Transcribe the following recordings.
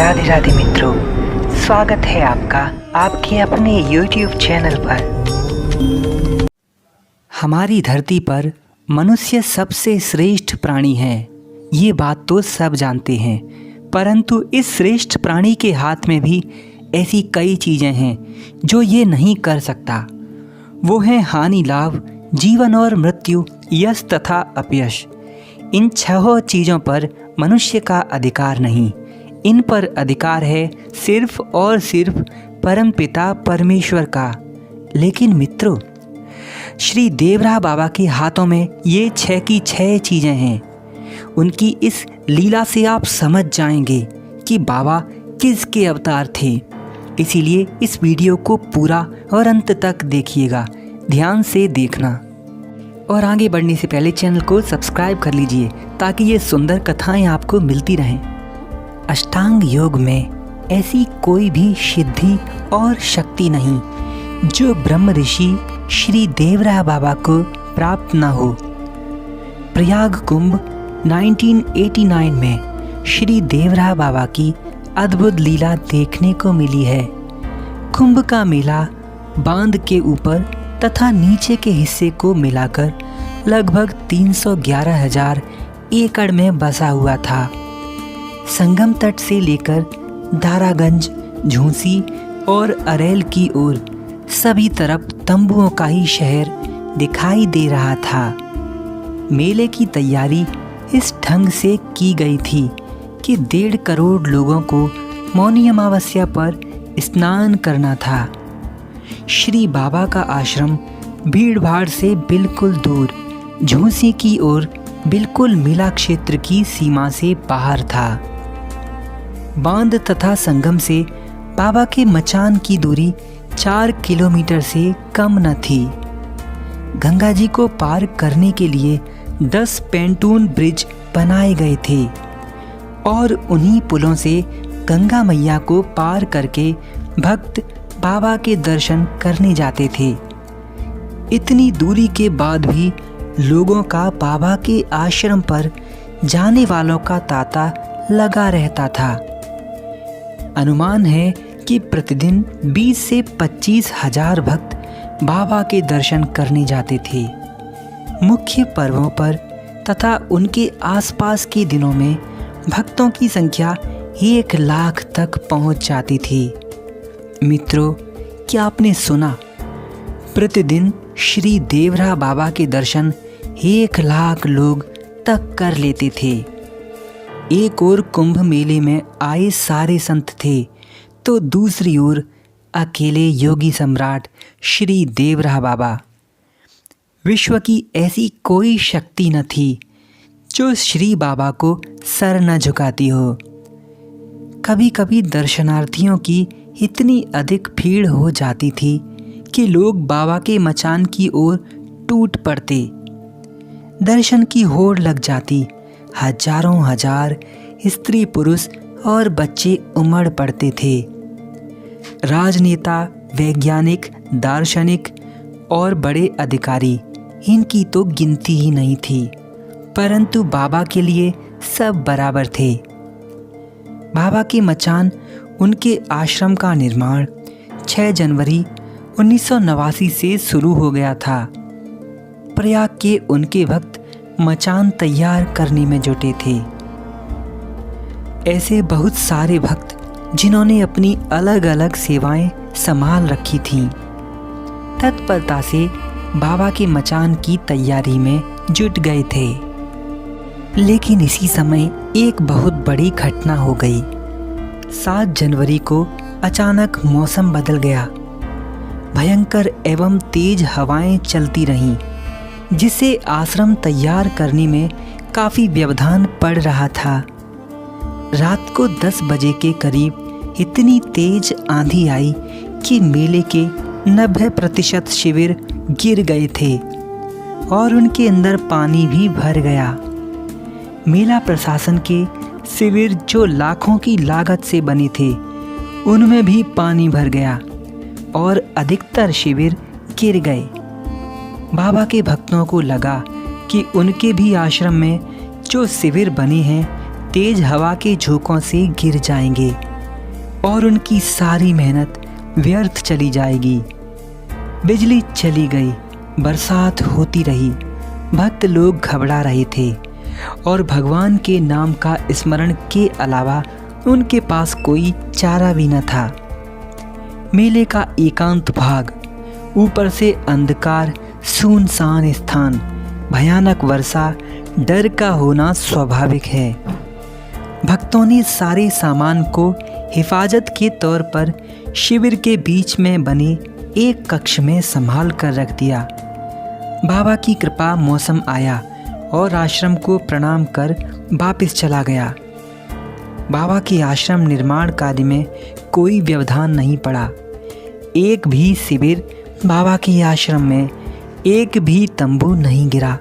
राधे राधे मित्रों, स्वागत है आपका आपके अपने YouTube चैनल पर। हमारी धरती पर मनुष्य सबसे श्रेष्ठ प्राणी है, ये बात तो सब जानते हैं। परंतु इस श्रेष्ठ प्राणी के हाथ में भी ऐसी कई चीज़ें हैं जो ये नहीं कर सकता। वो हैं हानि लाभ, जीवन और मृत्यु, यश तथा अपयश। इन छहों चीज़ों पर मनुष्य का अधिकार नहीं, इन पर अधिकार है सिर्फ और सिर्फ परमपिता परमेश्वर का। लेकिन मित्रों, श्री देवरा बाबा के हाथों में ये 6 की 6 चीज़ें हैं। उनकी इस लीला से आप समझ जाएंगे कि बाबा किसके अवतार थे। इसीलिए इस वीडियो को पूरा और अंत तक देखिएगा, ध्यान से देखना। और आगे बढ़ने से पहले चैनल को सब्सक्राइब कर लीजिए ताकि ये सुंदर कथाएं आपको मिलती रहें। अष्टांग योग में ऐसी कोई भी सिद्धि और शक्ति नहीं जो ब्रह्म ऋषि श्री देवरा बाबा को प्राप्त न हो। प्रयाग कुंभ 1989 में श्री देवरा बाबा की अद्भुत लीला देखने को मिली है। कुंभ का मेला बांध के ऊपर तथा नीचे के हिस्से को मिलाकर लगभग 311,000 एकड़ में बसा हुआ था। संगम तट से लेकर दारागंज, झूंसी और अरेल की ओर सभी तरफ तंबुओं का ही शहर दिखाई दे रहा था। मेले की तैयारी इस ढंग से की गई थी कि 1.5 करोड़ लोगों को मौनी अमावस्या पर स्नान करना था। श्री बाबा का आश्रम भीड़ भाड़ से बिल्कुल दूर झूंसी की ओर बिल्कुल मेला क्षेत्र की सीमा से बाहर था। बांध तथा संगम से बाबा के मचान की दूरी 4 किलोमीटर से कम न थी। गंगा जी को पार करने के लिए 10 पेंटून ब्रिज बनाए गए थे और उन्हीं पुलों से गंगा मैया को पार करके भक्त बाबा के दर्शन करने जाते थे। इतनी दूरी के बाद भी लोगों का बाबा के आश्रम पर जाने वालों का तांता लगा रहता था। अनुमान है कि प्रतिदिन 20 से 25,000 भक्त बाबा के दर्शन करने जाते थे। मुख्य पर्वों पर तथा उनके आसपास के दिनों में भक्तों की संख्या 1 लाख तक पहुंच जाती थी। मित्रों, क्या आपने सुना? प्रतिदिन श्री देवरा बाबा के दर्शन 1 लाख लोग तक कर लेते थे। एक ओर कुंभ मेले में आए सारे संत थे तो दूसरी ओर अकेले योगी सम्राट श्री देवरा बाबा। विश्व की ऐसी कोई शक्ति न थी जो श्री बाबा को सर न झुकाती हो। कभी कभी दर्शनार्थियों की इतनी अधिक भीड़ हो जाती थी कि लोग बाबा के मचान की ओर टूट पड़ते। दर्शन की होड़ लग जाती। हजारों हजार स्त्री पुरुष और बच्चे उमड़ पड़ते थे। राजनेता, वैज्ञानिक, दार्शनिक और बड़े अधिकारी, इनकी तो गिनती ही नहीं थी। परंतु बाबा के लिए सब बराबर थे। बाबा के मचान, उनके आश्रम का निर्माण 6 जनवरी 1989 से शुरू हो गया था। प्रयाग के उनके भक्त मचान तैयार करने में जुटे थे। ऐसे बहुत सारे भक्त जिन्होंने अपनी अलग अलग सेवाएं संभाल रखी थीं, तत्परता से बाबा के मचान की तैयारी में जुट गए थे। लेकिन इसी समय एक बहुत बड़ी घटना हो गई। 7 जनवरी को अचानक मौसम बदल गया। भयंकर एवं तेज हवाएं चलती रहीं, जिससे आश्रम तैयार करने में काफ़ी व्यवधान पड़ रहा था। रात को 10 बजे के करीब इतनी तेज आंधी आई कि मेले के 90% शिविर गिर गए थे और उनके अंदर पानी भी भर गया। मेला प्रशासन के शिविर जो लाखों की लागत से बने थे, उनमें भी पानी भर गया और अधिकतर शिविर गिर गए। बाबा के भक्तों को लगा कि उनके भी आश्रम में जो शिविर बने हैं तेज हवा के झोंकों से गिर जाएंगे और उनकी सारी मेहनत व्यर्थ चली जाएगी। बिजली चली गई, बरसात होती रही, भक्त लोग घबरा रहे थे और भगवान के नाम का स्मरण के अलावा उनके पास कोई चारा भी न था। मेले का एकांत भाग, ऊपर से अंधकार, सुनसान स्थान, भयानक वर्षा, डर का होना स्वाभाविक है। भक्तों ने सारे सामान को हिफाजत के तौर पर शिविर के बीच में बने एक कक्ष में संभाल कर रख दिया। बाबा की कृपा, मौसम आया और आश्रम को प्रणाम कर वापस चला गया। बाबा के आश्रम निर्माण कार्य में कोई व्यवधान नहीं पड़ा। एक भी शिविर बाबा के आश्रम में, एक भी तंबू नहीं गिरा।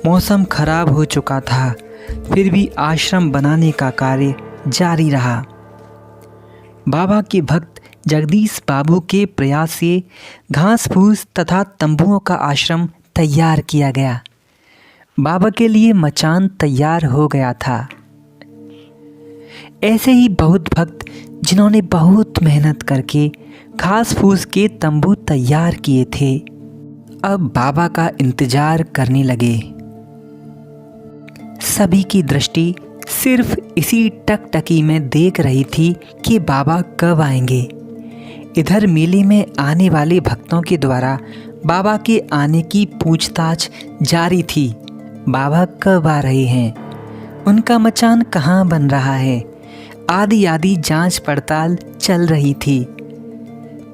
मौसम खराब हो चुका था, फिर भी आश्रम बनाने का कार्य जारी रहा। बाबा के भक्त जगदीश बाबू के प्रयास से घास फूस तथा तंबुओं का आश्रम तैयार किया गया। बाबा के लिए मचान तैयार हो गया था। ऐसे ही बहुत भक्त जिन्होंने बहुत मेहनत करके घास फूस के तंबू तैयार किए थे, अब बाबा का इंतजार करने लगे। सभी की दृष्टि सिर्फ इसी टकटकी में देख रही थी कि बाबा कब आएंगे। इधर मेले में आने वाले भक्तों के द्वारा बाबा के आने की पूछताछ जारी थी। बाबा कब आ रहे हैं, उनका मचान कहाँ बन रहा है, आदि जांच पड़ताल चल रही थी।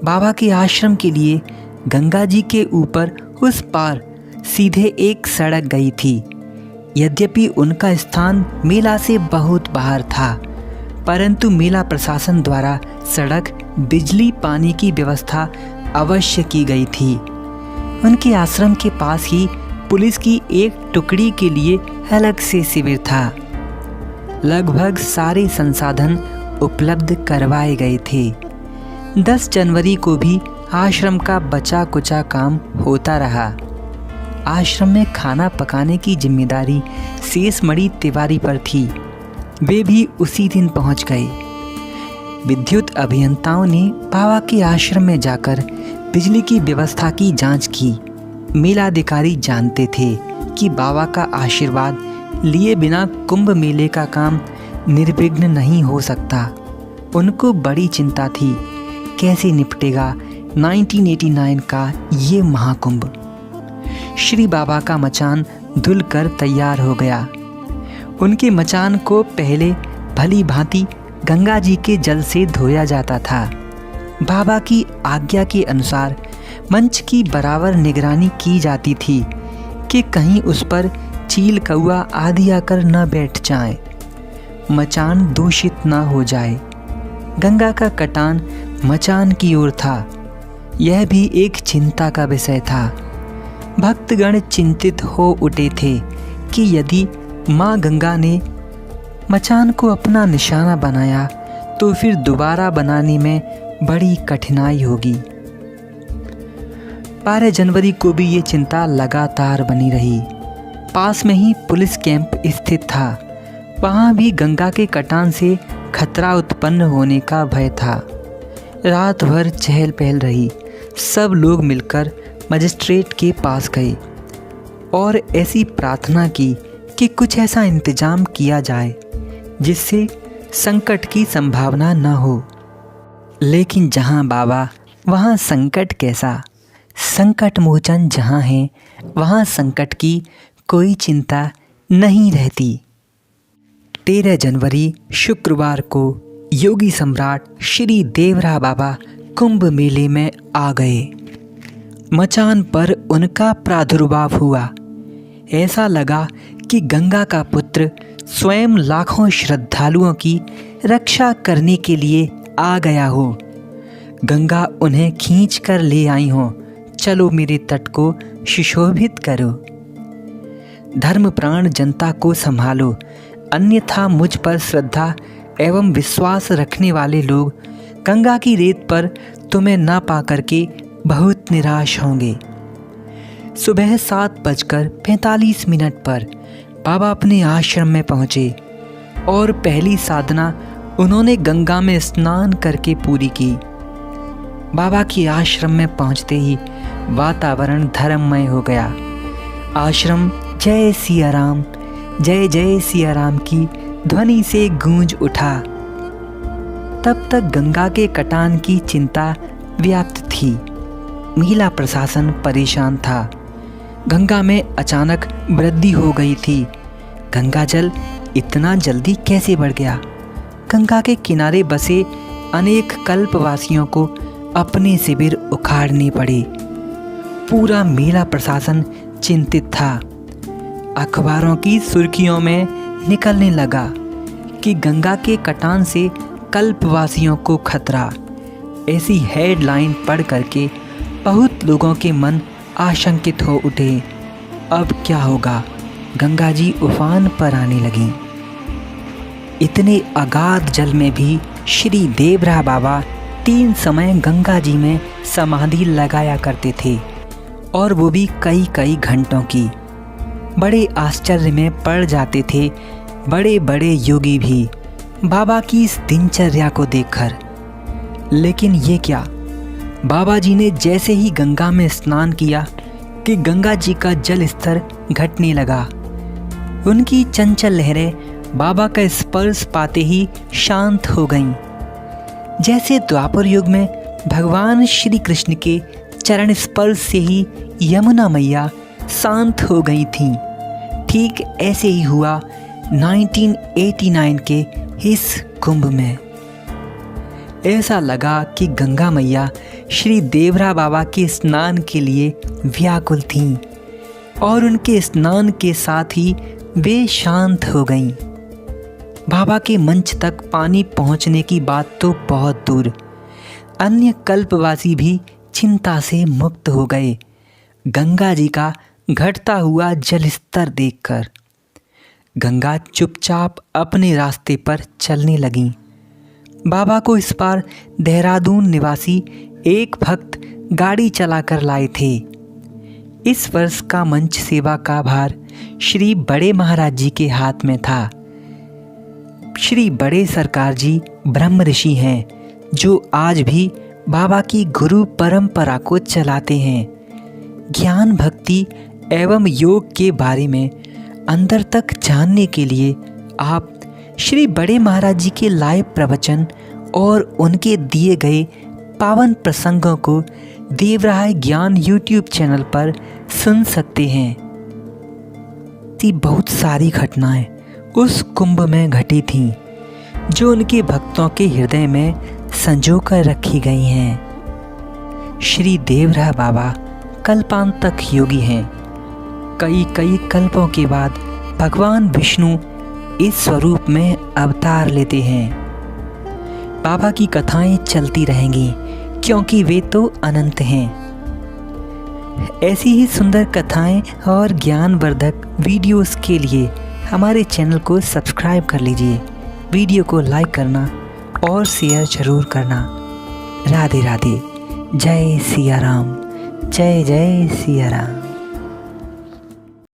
बाबा के आश्रम के लिए गंगा जी के ऊपर उस पार सीधे एक सड़क गई थी। यद्यपि उनका स्थान मेला से बहुत बाहर था, परंतु मेला प्रशासन द्वारा सड़क, बिजली, पानी की व्यवस्था अवश्य की गई थी। उनके आश्रम के पास ही पुलिस की एक टुकड़ी के लिए अलग से शिविर था। लगभग सारे संसाधन उपलब्ध करवाए गए थे। 10 जनवरी को भी आश्रम का बचा कुचा काम होता रहा। आश्रम में खाना पकाने की जिम्मेदारी शेषमणि तिवारी पर थी। वे भी उसी दिन पहुंच गए। विद्युत अभियंताओं ने बाबा के आश्रम में जाकर बिजली की व्यवस्था की जांच की। मेलाधिकारी जानते थे कि बाबा का आशीर्वाद लिए बिना कुंभ मेले का काम निर्विघ्न नहीं हो सकता। उनको बड़ी चिंता थी, कैसे निपटेगा 1989 का ये महाकुंभ। श्री बाबा का मचान धुलकर तैयार हो गया। उनके मचान को पहले भली भांति गंगा जी के जल से धोया जाता था। बाबा की आज्ञा के अनुसार मंच की बराबर निगरानी की जाती थी कि कहीं उस पर चील, कौआ आदि आकर न बैठ जाएं, मचान दूषित न हो जाए। गंगा का कटान मचान की ओर था। यह भी एक चिंता का विषय था। भक्तगण चिंतित हो उठे थे कि यदि माँ गंगा ने मचान को अपना निशाना बनाया तो फिर दोबारा बनाने में बड़ी कठिनाई होगी। 12 जनवरी को भी ये चिंता लगातार बनी रही। पास में ही पुलिस कैंप स्थित था। वहाँ भी गंगा के कटान से खतरा उत्पन्न होने का भय था। रात भर चहल पहल रही। सब लोग मिलकर मजिस्ट्रेट के पास गए और ऐसी प्रार्थना की कि कुछ ऐसा इंतजाम किया जाए जिससे संकट की संभावना न हो। लेकिन जहाँ बाबा वहाँ संकट कैसा। संकट मोचन जहाँ है वहाँ संकट की कोई चिंता नहीं रहती। 13 जनवरी शुक्रवार को योगी सम्राट श्री देवरा बाबा कुंभ मेले में आ गए। मचान पर उनका प्रादुर्भाव हुआ। ऐसा लगा कि गंगा का पुत्र स्वयं लाखों श्रद्धालुओं की रक्षा करने के लिए आ गया हो। गंगा उन्हें खींच कर ले आई हो। चलो मेरे तट को सुशोभित करो। धर्मप्राण जनता को संभालो, अन्यथा मुझ पर श्रद्धा एवं विश्वास रखने वाले लोग गंगा की रेत पर तुम्हें ना पा करके बहुत निराश होंगे। सुबह 7:45 पर बाबा अपने आश्रम में पहुँचे और पहली साधना उन्होंने गंगा में स्नान करके पूरी की। बाबा की आश्रम में पहुंचते ही वातावरण धर्ममय हो गया। आश्रम जय सिया राम, जय जय सिया राम की ध्वनि से गूंज उठा। तब तक गंगा के कटान की चिंता व्याप्त थी। मेला प्रशासन परेशान था। गंगा में अचानक वृद्धि हो गई थी। गंगा जल इतना जल्दी कैसे बढ़ गया? गंगा के किनारे बसे अनेक कल्पवासियों को अपने शिविर उखाड़ने पड़े। पूरा मेला प्रशासन चिंतित था। अखबारों की सुर्खियों में निकलने लगा कि गंगा के कटान से कल्पवासियों को खतरा। ऐसी हेडलाइन पढ़ करके बहुत लोगों के मन आशंकित हो उठे। अब क्या होगा? गंगा जी उफान पर आने लगी। इतने अगाध जल में भी श्री देवरा बाबा 3 समय गंगा जी में समाधि लगाया करते थे, और वो भी कई कई घंटों की। बड़े आश्चर्य में पड़ जाते थे बड़े बड़े योगी भी बाबा की इस दिनचर्या को देखकर। लेकिन ये क्या, बाबा जी ने जैसे ही गंगा में स्नान किया कि गंगा जी का जल स्तर घटने लगा। उनकी चंचल लहरें बाबा का स्पर्श पाते ही शांत हो गईं। जैसे द्वापर युग में भगवान श्री कृष्ण के चरण स्पर्श से ही यमुना मैया शांत हो गई थीं, ठीक ऐसे ही हुआ 1989 के इस कुंभ में। ऐसा लगा कि गंगा मैया श्री देवरा बाबा के स्नान के लिए व्याकुल थीं, और उनके स्नान के साथ ही वे शांत हो गईं। बाबा के मंच तक पानी पहुंचने की बात तो बहुत दूर, अन्य कल्पवासी भी चिंता से मुक्त हो गए गंगा जी का घटता हुआ जल स्तर देखकर। गंगा चुपचाप अपने रास्ते पर चलने लगीं। बाबा को इस बार देहरादून निवासी एक भक्त गाड़ी चलाकर लाए थे। इस वर्ष का मंच सेवा का भार श्री बड़े महाराज जी के हाथ में था। श्री बड़े सरकार जी ब्रह्म ऋषि हैं, जो आज भी बाबा की गुरु परंपरा को चलाते हैं। ज्ञान, भक्ति एवं योग के बारे में अंदर तक जानने के लिए आप श्री बड़े महाराज जी के लाइव प्रवचन और उनके दिए गए पावन प्रसंगों को देवराय ज्ञान यूट्यूब चैनल पर सुन सकते हैं। ऐसी बहुत सारी घटनाएं उस कुंभ में घटी थीं, जो उनके भक्तों के हृदय में संजो कर रखी गई हैं। श्री देवरा बाबा कल्पांतक योगी हैं। कई कई कल्पों के बाद भगवान विष्णु इस स्वरूप में अवतार लेते हैं। बाबा की कथाएं चलती रहेंगी, क्योंकि वे तो अनंत हैं। ऐसी ही सुंदर कथाएं और ज्ञानवर्धक वीडियोस के लिए हमारे चैनल को सब्सक्राइब कर लीजिए। वीडियो को लाइक करना और शेयर जरूर करना। राधे राधे। जय सिया राम, जय जय सिया राम।